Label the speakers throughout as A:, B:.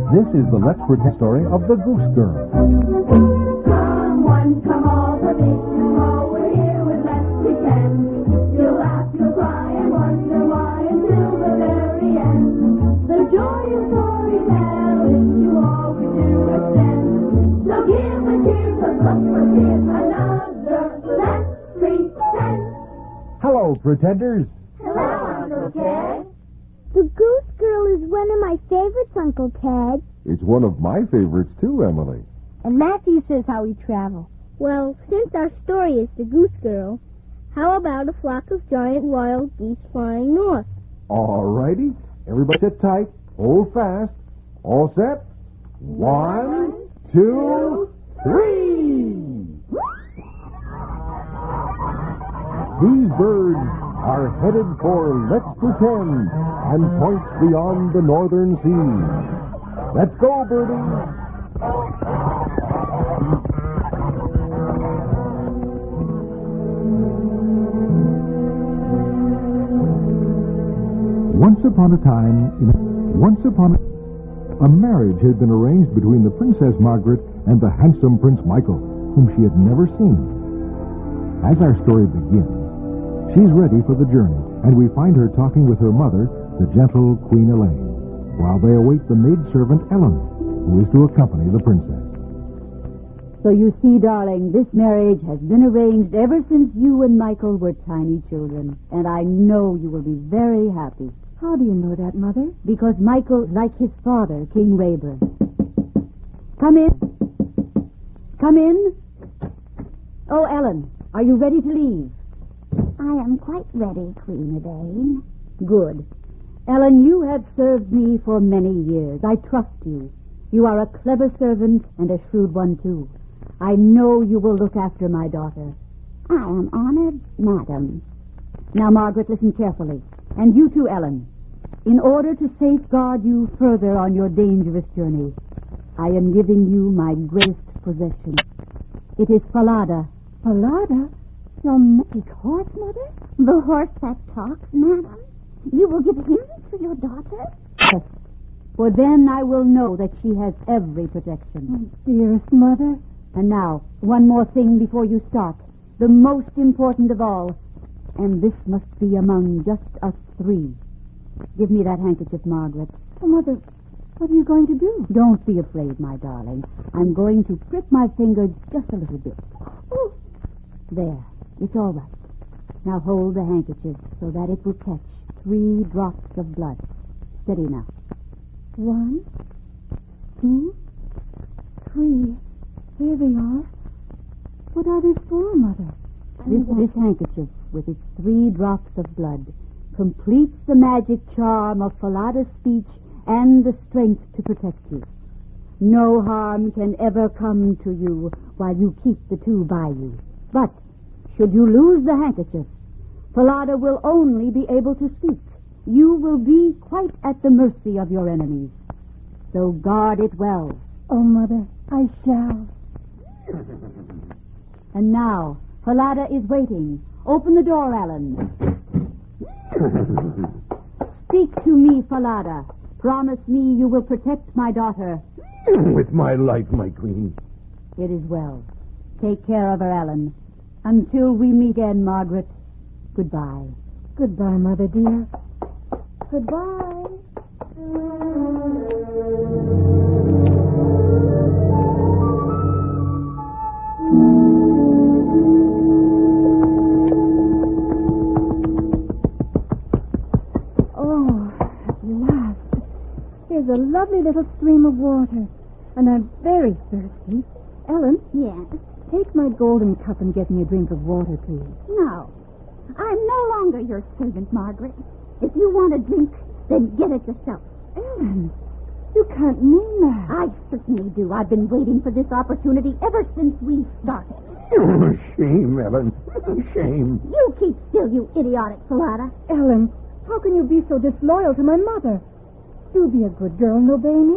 A: This is the Let's Pretend story of the Goose Girl.
B: Come one, come all, the big and small, we're here with Let's Pretend. You'll laugh, you'll cry, and wonder why until the very end. The joy of storytelling you always do extend. So give a cheer, 'cause look, we're here, another Let's Pretend.
A: Hello, pretenders.
B: Hello, Uncle Ted.
C: The Goose Girl is one of my favorites, Uncle Ted.
A: It's one of my favorites, too, Emily.
C: And Matthew says how we travel. Well, since our story is the Goose Girl, how about a flock of giant wild geese flying north?
A: All righty. Everybody sit tight. Hold fast. All set? 1, 2, 3. These birds are headed for Let's Pretend and points beyond the northern seas. Let's go, birdies. Once upon a marriage had been arranged between the Princess Margaret and the handsome Prince Michael, whom she had never seen. As our story begins, she's ready for the journey, and we find her talking with her mother, the gentle Queen Elaine, while they await the maidservant Ellen, who is to accompany the princess.
D: So you see, darling, this marriage has been arranged ever since you and Michael were tiny children, and I know you will be very happy.
C: How do you know that, Mother?
D: Because Michael's like his father, King Rayburn. Come in. Come in. Oh, Ellen, are you ready to leave?
C: I am quite ready, Queen Elaine.
D: Good. Ellen, you have served me for many years. I trust you. You are a clever servant and a shrewd one, too. I know you will look after my daughter.
C: I am honored, Madam.
D: Now, Margaret, listen carefully. And you too, Ellen. In order to safeguard you further on your dangerous journey, I am giving you my greatest possession. It is Falada.
C: Falada? Your magic horse, Mother? The horse that talks, Madam? You will give him to your daughter?
D: Yes. For then I will know that she has every protection.
C: Oh, dearest Mother.
D: And now, one more thing before you start. The most important of all. And this must be among just us three. Give me that handkerchief, Margaret.
C: Oh, Mother, what are you going to do?
D: Don't be afraid, my darling. I'm going to prick my finger just a little bit.
C: Oh.
D: There. It's all right. Now hold the handkerchief so that it will catch 3 drops of blood. Steady now.
C: 1, 2, 3. There they are. What are they for, Mother?
D: This handkerchief, with its 3 drops of blood, completes the magic charm of Falada's speech and the strength to protect you. No harm can ever come to you while you keep the 2 by you. But should you lose the handkerchief, Falada will only be able to speak. You will be quite at the mercy of your enemies. So guard it well.
C: Oh, Mother, I shall.
D: And now, Falada is waiting. Open the door, Ellen. Speak to me, Falada. Promise me you will protect my daughter.
A: With my life, my queen.
D: It is well. Take care of her, Ellen. Until we meet again, Margaret, goodbye.
C: Goodbye, Mother dear. Goodbye. Oh, at last. Here's a lovely little stream of water. And I'm very thirsty. Ellen?
E: Yes?
C: Take my golden cup and get me a drink of water, please.
E: No. I'm no longer your servant, Margaret. If you want a drink, then get it yourself.
C: Ellen, you can't mean that.
E: I certainly do. I've been waiting for this opportunity ever since we started.
A: Oh, shame, Ellen. Shame.
E: You keep still, you idiotic Falada.
C: Ellen, how can you be so disloyal to my mother? Do be a good girl and obey me.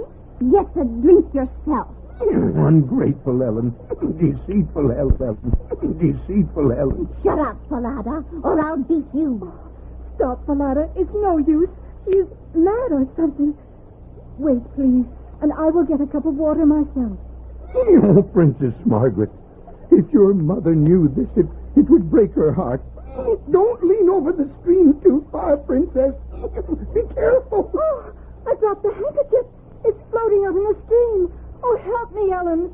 E: Get the drink yourself.
A: Ungrateful Ellen. Deceitful Ellen. Deceitful Ellen.
E: Shut up, Falada, or I'll beat you.
F: stop, Falada. It's no use. She's mad or something. Wait, please, and I will get a cup of water myself.
G: Oh, Princess Margaret, if your mother knew this, it would break her heart. Don't lean over the stream too far, Princess. Be careful.
F: Oh, I dropped the handkerchief. It's floating out in the stream. Oh, help me, Ellen.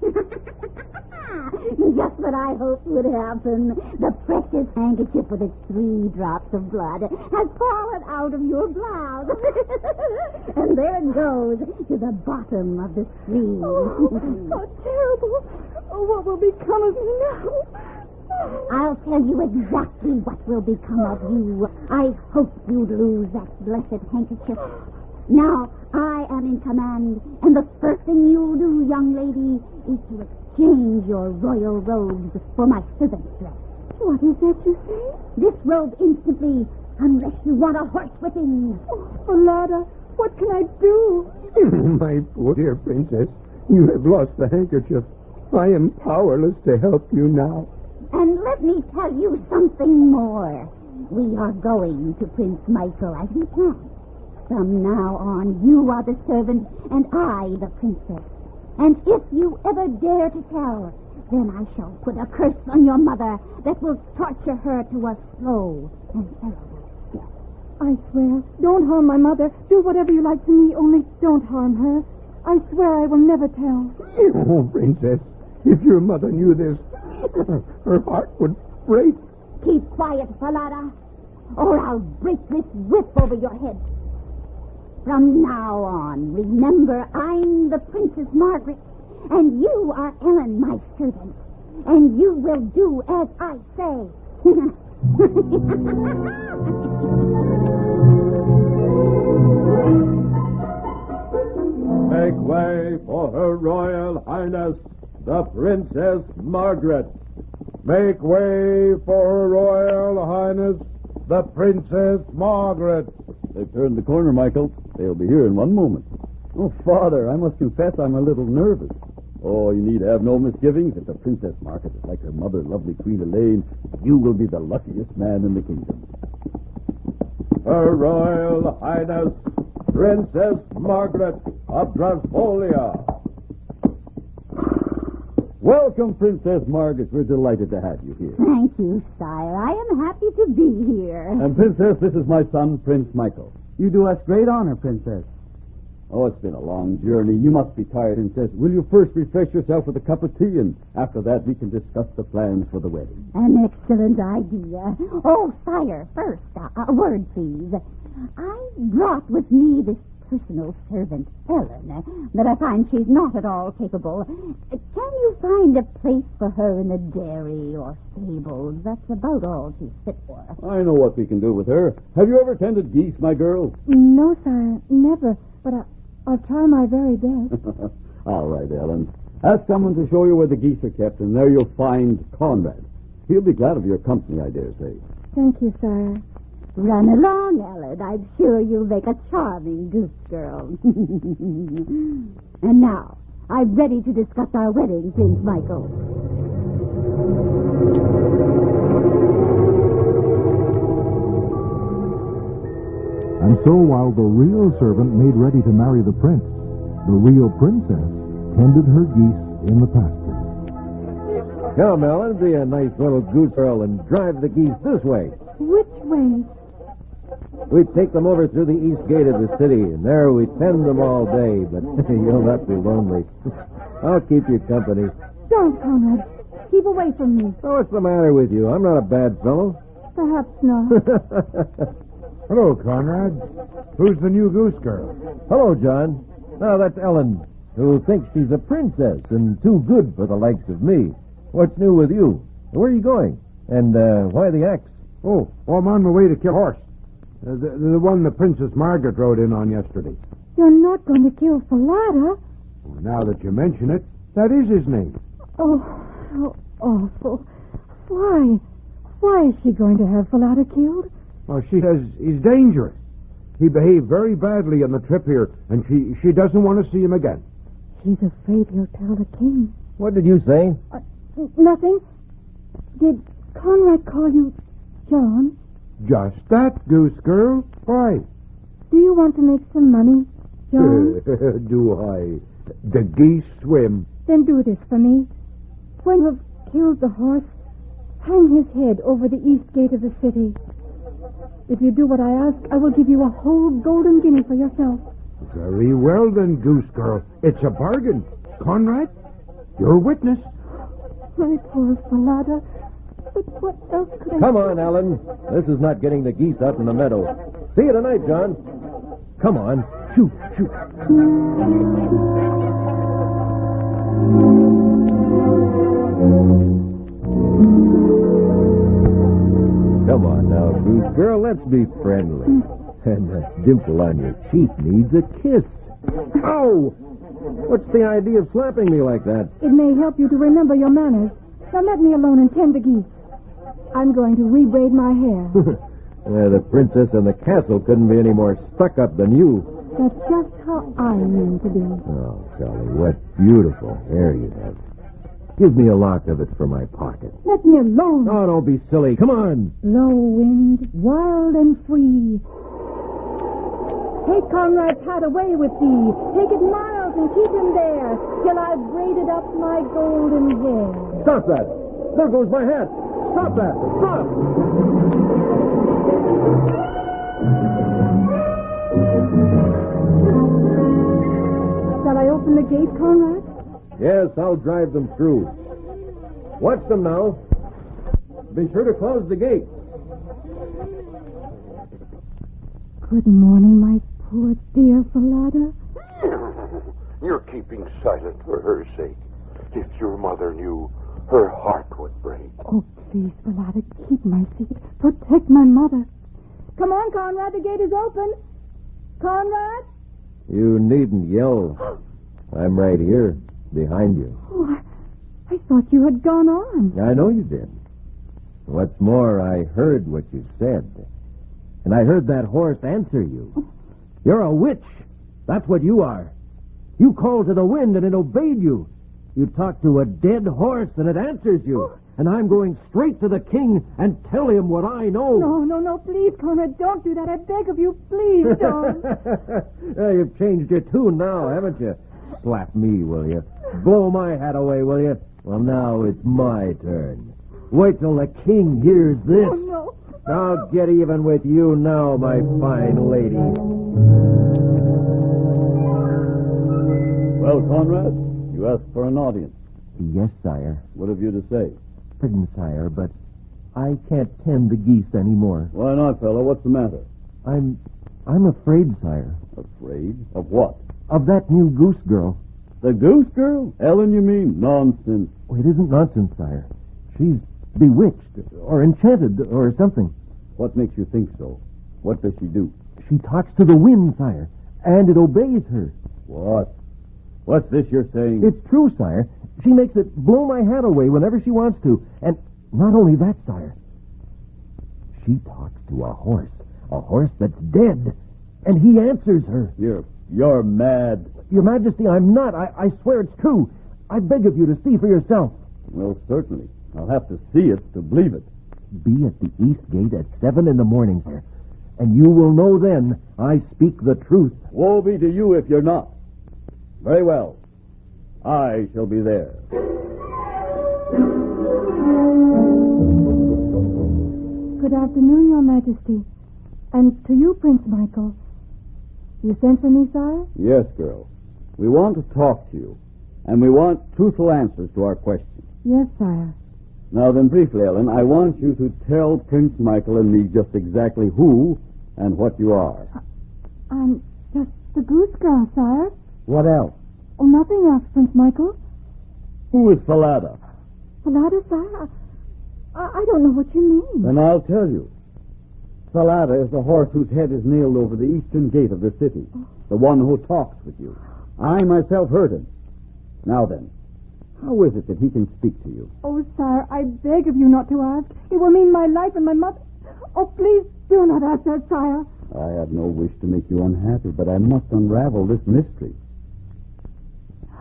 E: Just what I hoped would happen. The precious handkerchief with its 3 drops of blood has fallen out of your blouse. And there it goes to the bottom of the stream.
F: Oh, how terrible. Oh, what will become of me now?
E: I'll tell you exactly what will become of you. I hope you'd lose that blessed handkerchief. Now, I am in command, and the first thing you'll do, young lady, is to exchange your royal robes for my servant's dress.
F: What is that you say?
E: This robe instantly, unless you want a horse whipping.
F: Oh, Falada, what can I do?
G: My poor dear Princess, you have lost the handkerchief. I am powerless to help you now.
E: And let me tell you something more. We are going to Prince Michael as we planned. From now on, you are the servant, and I the princess. And if you ever dare to tell, then I shall put a curse on your mother that will torture her to a slow and terrible death.
F: I swear, don't harm my mother. Do whatever you like to me, only don't harm her. I swear I will never tell.
G: Oh, Princess, if your mother knew this, her heart would break.
E: Keep quiet, Falada, or I'll break this whip over your head. From now on, remember, I'm the Princess Margaret, and you are Ellen, my servant, and you will do as I say.
H: Make way for Her Royal Highness, the Princess Margaret. Make way for Her Royal Highness, the Princess Margaret.
I: They've turned the corner, Michael. They'll be here in one moment. Oh, Father, I must confess I'm a little nervous. Oh, you need have no misgivings. If the Princess Margaret is like her mother, lovely Queen Elaine, you will be the luckiest man in the kingdom.
H: Her Royal Highness, Princess Margaret of Draspolia.
I: Welcome, Princess Margaret. We're delighted to have you here.
E: Thank you, sire. I am happy to be here.
I: And, Princess, this is my son, Prince Michael.
J: You do us great honor, Princess.
I: Oh, it's been a long journey. You must be tired, Princess. Will you first refresh yourself with a cup of tea, and after that we can discuss the plans for the wedding?
E: An excellent idea. Oh, sire, first, a word, please. I brought with me this personal servant, Ellen, but I find she's not at all capable. Can you find a place for her in the dairy or stables? That's about all she's fit for.
I: I know what we can do with her. Have you ever tended geese, my girl?
F: No, sire, never, but I'll try my very best.
I: All right, Ellen. Ask someone to show you where the geese are kept, and there you'll find Conrad. He'll be glad of your company, I dare say.
F: Thank you, sire.
E: Run along, Ellen. I'm sure you'll make a charming goose girl. And now, I'm ready to discuss our wedding, Prince Michael.
A: And so while the real servant made ready to marry the prince, the real princess tended her geese in the pasture.
K: Come, Ellen, be a nice little goose girl and drive the geese this way.
F: Which way?
K: We take them over through the east gate of the city, and there we tend them all day, but you'll not be lonely. I'll keep you company.
F: Don't, Conrad. Keep away from me.
K: Oh, what's the matter with you? I'm not a bad fellow.
F: Perhaps not.
L: Hello, Conrad. Who's the new Goose Girl?
K: Hello, John. Now, that's Ellen, who thinks she's a princess and too good for the likes of me. What's new with you? Where are you going? And why the axe?
L: Oh, I'm on my way to kill a horse. The one the Princess Margaret rode in on yesterday.
F: You're not going to kill Falada?
L: Well, now that you mention it, that is his name.
F: Oh, how awful. Why? Why is she going to have Falada killed?
L: Well, she says he's dangerous. He behaved very badly on the trip here, and she doesn't want to see him again.
F: She's afraid he'll tell the king.
K: What did you say?
F: Nothing. Did Conrad call you John?
L: Just that, Goose Girl. Why?
F: Do you want to make some money, John?
L: Do I? The geese swim.
F: Then do this for me. When you have killed the horse, hang his head over the east gate of the city. If you do what I ask, I will give you a whole golden guinea for yourself.
L: Very well, then, Goose Girl. It's a bargain. Conrad, you're witness.
F: My poor Falada. But what else could I...
K: Come on, Alan. This is not getting the geese out in the meadow. See you tonight, John. Come on. Shoot, shoot. Come on now, Goose Girl. Let's be friendly. And that dimple on your cheek needs a kiss. Ow! What's the idea of slapping me like that?
F: It may help you to remember your manners. Now let me alone and tend the geese. I'm going to rebraid my hair.
K: The princess in the castle couldn't be any more stuck up than you.
F: That's just how I mean to be.
K: Oh, Golly, what beautiful hair you have. Give me a lock of it for my pocket.
F: Let me alone.
K: Oh, don't be silly. Come on.
F: Low wind, wild and free. Take Conrad's hat away with thee. Take it miles and keep him there till I've braided up my golden hair.
K: Stop that. There goes my hat. Stop that. Stop.
F: Shall I open the gate, Conrad?
K: Yes, I'll drive them through. Watch them now. Be sure to close the gate.
F: Good morning, my poor dear Falada.
G: You're keeping silent for her sake. If your mother knew, her heart would break.
F: Oh, please, Falada, keep my secret. Protect my mother. Come on, Conrad, the gate is open. Conrad?
K: You needn't yell. I'm right here, behind you.
F: Oh, I thought you had gone on.
K: I know you did. What's more, I heard what you said. And I heard that horse answer you. You're a witch. That's what you are. You called to the wind and it obeyed you. You talk to a dead horse and it answers you. And I'm going straight to the king and tell him what I know.
F: No, please, Conrad, don't do that. I beg of you, please don't.
K: You've changed your tune now, haven't you? Slap me, will you? Blow my hat away, will you? Well, now it's my turn. Wait till the king hears this.
F: Oh, no.
K: I'll get even with you now, my fine lady.
I: Well, Conrad, you asked for an audience.
K: Yes, sire.
I: What have you to say?
K: Pardon, sire, but I can't tend the geese anymore.
I: Why not, fellow? What's the matter?
K: I'm afraid, sire.
I: Afraid? Of what?
K: Of that new Goose Girl.
I: The Goose Girl? Ellen, you mean? Nonsense.
K: Oh, it isn't nonsense, sire. She's bewitched or enchanted or something.
I: What makes you think so? What does she do?
K: She talks to the wind, sire, and it obeys her.
I: What? What's this you're saying?
K: It's true, sire. She makes it blow my hat away whenever she wants to. And not only that, sire. She talks to a horse that's dead, and he answers her.
I: You're mad.
K: Your Majesty, I'm not. I swear it's true. I beg of you to see for yourself.
I: Well, certainly. I'll have to see it to believe it.
K: Be at the east gate at 7 a.m, sir. And you will know then I speak the truth.
I: Woe be to you if you're not. Very well. I shall be there.
F: Good afternoon, Your Majesty. And to you, Prince Michael. You sent for me, sire?
I: Yes, girl. We want to talk to you. And we want truthful answers to our questions.
F: Yes, sire.
I: Now then, briefly, Ellen, I want you to tell Prince Michael and me just exactly who and what you are.
F: I'm just the Goose Girl, sire.
I: What else?
F: Oh, nothing else, Prince Michael.
I: Who is Falada?
F: Falada, sire? I don't know what you mean.
I: Then I'll tell you. Falada is the horse whose head is nailed over the eastern gate of the city. The one who talks with you. I myself heard him. Now then, how is it that he can speak to you?
F: Oh, sire, I beg of you not to ask. It will mean my life and my mother. Oh, please do not ask that, sire.
I: I have no wish to make you unhappy, but I must unravel this mystery.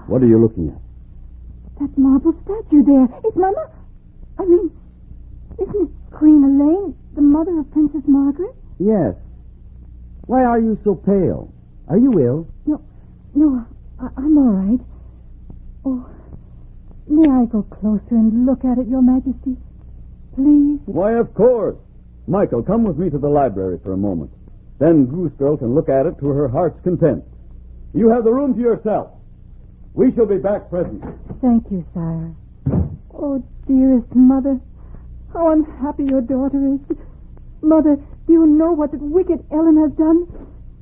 I: What are you looking at?
F: That marble statue there. It's Mama. Isn't it Queen Elaine, the mother of Princess Margaret?
J: Yes. Why are you so pale? Are you ill?
F: No, I'm all right. Oh, may I go closer and look at it, Your Majesty? Please?
I: Why, of course. Michael, come with me to the library for a moment. Then Goose Girl can look at it to her heart's content. You have the room to yourself. We shall be back presently.
F: Thank you, sire. Oh, dearest mother, how unhappy your daughter is. Mother, do you know what that wicked Ellen has done?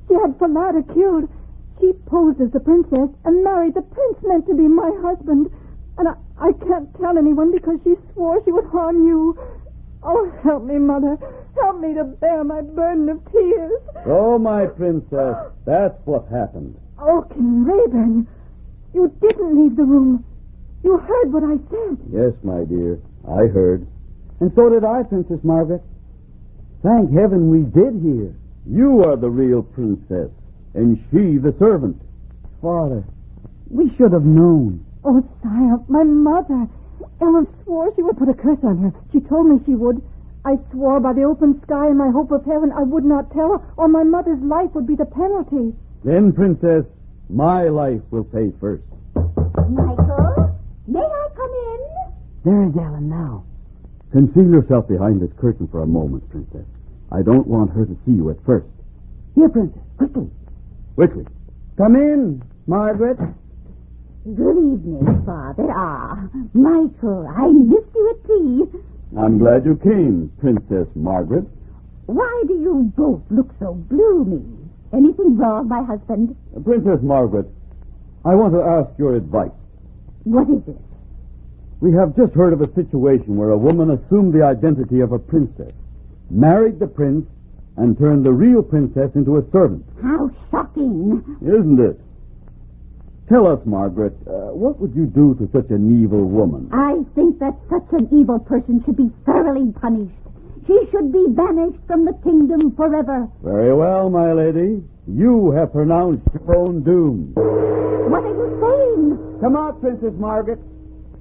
F: She had Falada killed. She posed as the princess and married the prince meant to be my husband. And I can't tell anyone because she swore she would harm you. Oh, help me, Mother. Help me to bear my burden of tears.
I: Oh, my princess, that's what happened.
F: Oh, King Rayburn, you didn't leave the room. You heard what I said.
I: Yes, my dear, I heard.
J: And so did I, Princess Margaret. Thank heaven we did hear.
I: You are the real princess, and she the servant.
J: Father, we should have known.
F: Oh, sire, my mother. Ellen swore she would put a curse on her. She told me she would. I swore by the open sky and my hope of heaven I would not tell her, or my mother's life would be the penalty.
I: Then, princess, my life will pay first.
E: Michael, may I come in?
J: There is Ellen now.
I: Conceal yourself behind this curtain for a moment, princess. I don't want her to see you at first.
J: Here, Princess, quickly.
I: Quickly.
J: Come in, Margaret.
E: Good evening, Father. Michael, I missed you at tea.
I: I'm glad you came, Princess Margaret.
E: Why do you both look so gloomy? Anything wrong, my husband?
I: Princess Margaret, I want to ask your advice.
E: What is it?
I: We have just heard of a situation where a woman assumed the identity of a princess, married the prince, and turned the real princess into a servant.
E: How shocking.
I: Isn't it? Tell us, Margaret, what would you do to such an evil woman?
E: I think that such an evil person should be thoroughly punished. She should be banished from the kingdom forever.
I: Very well, my lady. You have pronounced your own doom.
E: What are you saying?
J: Come out, Princess Margaret.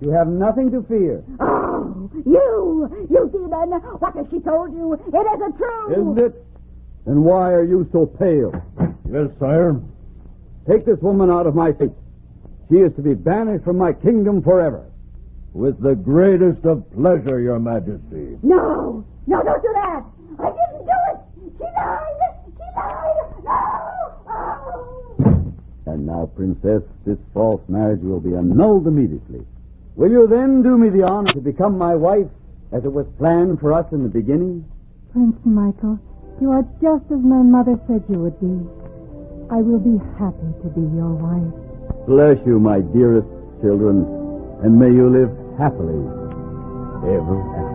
J: You have nothing to fear.
E: Oh, you demon! What has she told you? It isn't true!
I: Isn't it? Then why are you so pale?
H: Yes, sire.
I: Take this woman out of my sight. She is to be banished from my kingdom forever.
H: With the greatest of pleasure, Your Majesty.
E: No, don't do that! I didn't do it! She lied! No! Oh.
I: And now, princess, this false marriage will be annulled immediately. Will you then do me the honor to become my wife, as it was planned for us in the beginning?
F: Prince Michael, you are just as my mother said you would be. I will be happy to be your wife.
I: Bless you, my dearest children, and may you live happily ever after.